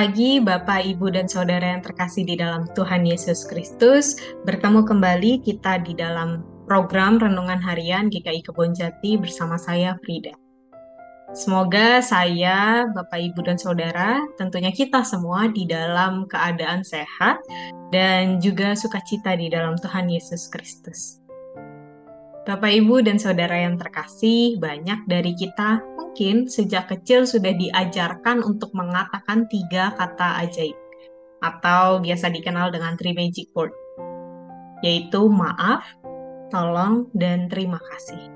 pagi, Bapak, Ibu, dan Saudara yang terkasih di dalam Tuhan Yesus Kristus. Bertemu kembali kita di dalam program Renungan Harian GKI Kebonjati bersama saya, Frida. Semoga saya, Bapak, Ibu, dan Saudara, tentunya kita semua di dalam keadaan sehat dan juga sukacita di dalam Tuhan Yesus Kristus. Bapak, Ibu, dan Saudara yang terkasih, banyak dari kita mungkin sejak kecil sudah diajarkan untuk mengatakan 3 kata ajaib, atau biasa dikenal dengan 3 magic word, yaitu maaf, tolong, dan terima kasih.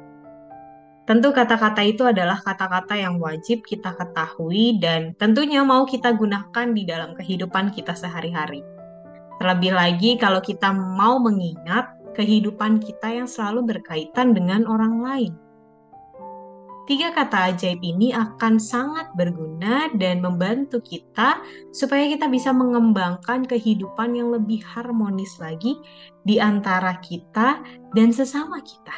Tentu kata-kata itu adalah kata-kata yang wajib kita ketahui dan tentunya mau kita gunakan di dalam kehidupan kita sehari-hari. Terlebih lagi kalau kita mau mengingat kehidupan kita yang selalu berkaitan dengan orang lain. 3 kata ajaib ini akan sangat berguna dan membantu kita supaya kita bisa mengembangkan kehidupan yang lebih harmonis lagi di antara kita dan sesama kita.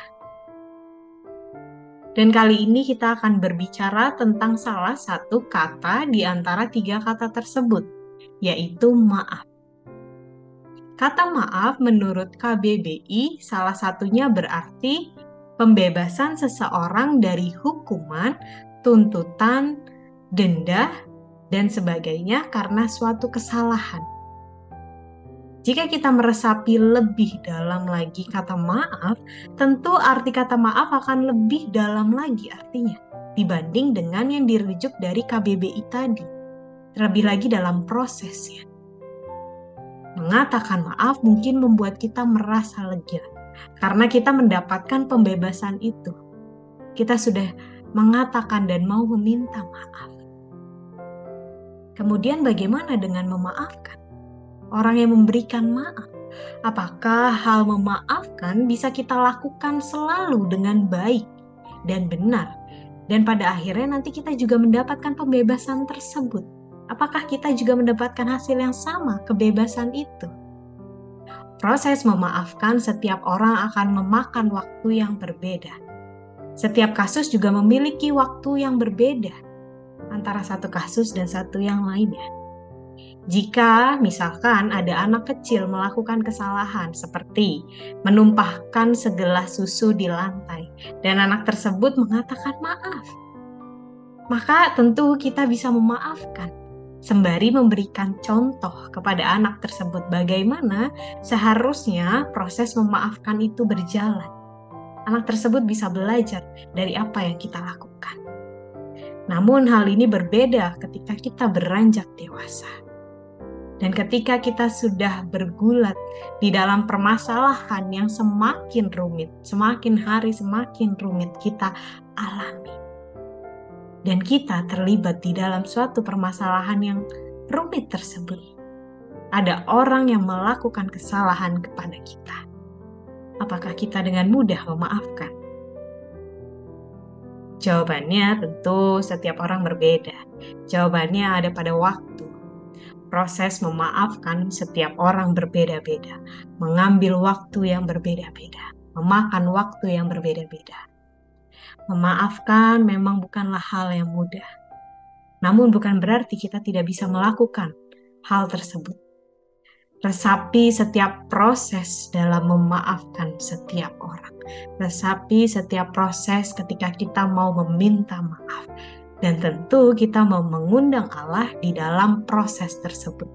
Dan kali ini kita akan berbicara tentang salah satu kata di antara 3 kata tersebut, yaitu maaf. Kata maaf menurut KBBI salah satunya berarti pembebasan seseorang dari hukuman, tuntutan, denda, dan sebagainya karena suatu kesalahan. Jika kita meresapi lebih dalam lagi kata maaf, tentu arti kata maaf akan lebih dalam lagi artinya dibanding dengan yang dirujuk dari KBBI tadi. Terlebih lagi dalam prosesnya. Mengatakan maaf mungkin membuat kita merasa lega karena kita mendapatkan pembebasan itu. Kita sudah mengatakan dan mau meminta maaf. Kemudian bagaimana dengan memaafkan? Orang yang memberikan maaf, apakah hal memaafkan bisa kita lakukan selalu dengan baik dan benar? Dan pada akhirnya nanti kita juga mendapatkan pembebasan tersebut. Apakah kita juga mendapatkan hasil yang sama, kebebasan itu? Proses memaafkan setiap orang akan memakan waktu yang berbeda. Setiap kasus juga memiliki waktu yang berbeda antara satu kasus dan satu yang lainnya. Jika misalkan ada anak kecil melakukan kesalahan seperti menumpahkan segelas susu di lantai dan anak tersebut mengatakan maaf, maka tentu kita bisa memaafkan sembari memberikan contoh kepada anak tersebut bagaimana seharusnya proses memaafkan itu berjalan. Anak tersebut bisa belajar dari apa yang kita lakukan. Namun hal ini berbeda ketika kita beranjak dewasa. Dan ketika kita sudah bergulat di dalam permasalahan yang semakin rumit, semakin hari semakin rumit kita alami. Dan kita terlibat di dalam suatu permasalahan yang rumit tersebut. Ada orang yang melakukan kesalahan kepada kita. Apakah kita dengan mudah memaafkan? Jawabannya tentu setiap orang berbeda. Jawabannya ada pada waktu. Proses memaafkan setiap orang berbeda-beda. Mengambil waktu yang berbeda-beda. Memakan waktu yang berbeda-beda. Memaafkan memang bukanlah hal yang mudah. Namun bukan berarti kita tidak bisa melakukan hal tersebut. Resapi setiap proses dalam memaafkan setiap orang. Resapi setiap proses ketika kita mau meminta maaf. Dan tentu kita mau mengundang Allah di dalam proses tersebut.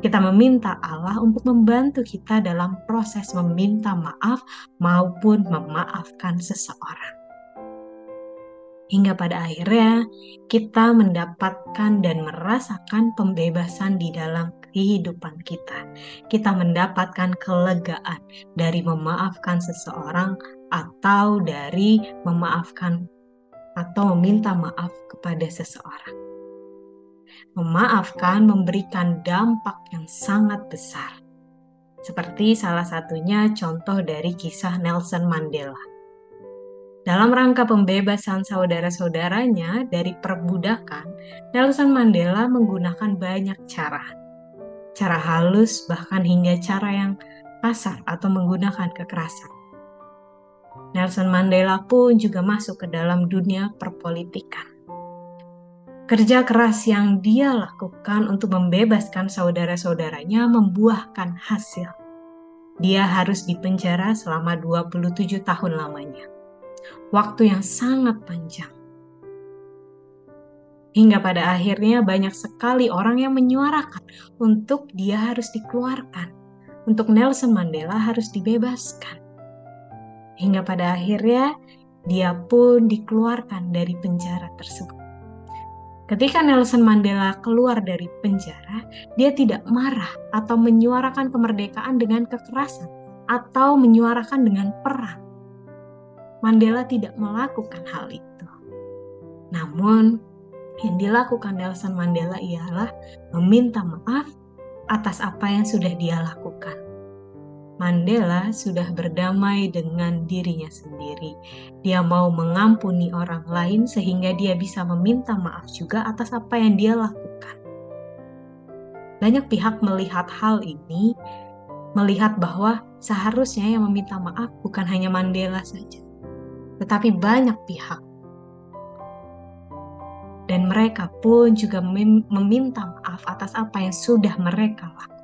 Kita meminta Allah untuk membantu kita dalam proses meminta maaf maupun memaafkan seseorang. Hingga pada akhirnya kita mendapatkan dan merasakan pembebasan di dalam kehidupan kita. Kita mendapatkan kelegaan dari memaafkan seseorang atau dari memaafkan atau meminta maaf kepada seseorang. Memaafkan memberikan dampak yang sangat besar. Seperti salah satunya contoh dari kisah Nelson Mandela. Dalam rangka pembebasan saudara-saudaranya dari perbudakan, Nelson Mandela menggunakan banyak cara. Cara halus bahkan hingga cara yang kasar atau menggunakan kekerasan. Nelson Mandela pun juga masuk ke dalam dunia perpolitikan. Kerja keras yang dia lakukan untuk membebaskan saudara-saudaranya membuahkan hasil. Dia harus dipenjara selama 27 tahun lamanya. Waktu yang sangat panjang. Hingga pada akhirnya banyak sekali orang yang menyuarakan untuk dia harus dikeluarkan. Untuk Nelson Mandela harus dibebaskan. Hingga pada akhirnya dia pun dikeluarkan dari penjara tersebut. Ketika Nelson Mandela keluar dari penjara, dia tidak marah atau menyuarakan kemerdekaan dengan kekerasan atau menyuarakan dengan perang. Mandela tidak melakukan hal itu. Namun, yang dilakukan Nelson Mandela ialah meminta maaf atas apa yang sudah dia lakukan. Mandela sudah berdamai dengan dirinya sendiri. Dia mau mengampuni orang lain sehingga dia bisa meminta maaf juga atas apa yang dia lakukan. Banyak pihak melihat hal ini, melihat bahwa seharusnya yang meminta maaf bukan hanya Mandela saja, tetapi banyak pihak. Dan mereka pun juga meminta maaf atas apa yang sudah mereka lakukan.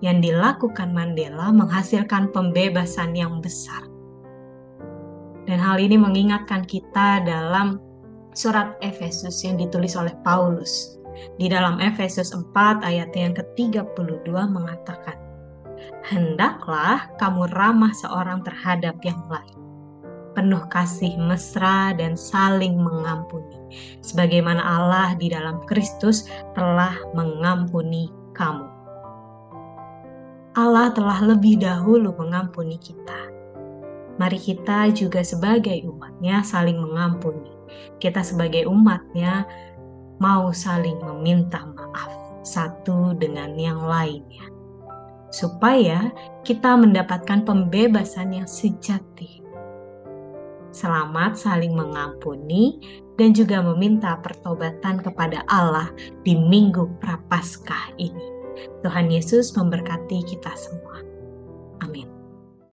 Yang dilakukan Mandela menghasilkan pembebasan yang besar. Dan hal ini mengingatkan kita dalam surat Efesus yang ditulis oleh Paulus. Di dalam Efesus 4 ayat yang ke-32 mengatakan, "Hendaklah kamu ramah seorang terhadap yang lain, penuh kasih mesra dan saling mengampuni, sebagaimana Allah di dalam Kristus telah mengampuni kamu." Allah telah lebih dahulu mengampuni kita. Mari kita juga sebagai umatnya saling mengampuni. Kita sebagai umatnya mau saling meminta maaf satu dengan yang lainnya. Supaya kita mendapatkan pembebasan yang sejati. Selamat saling mengampuni dan juga meminta pertobatan kepada Allah di Minggu Prapaskah ini. Tuhan Yesus memberkati kita semua.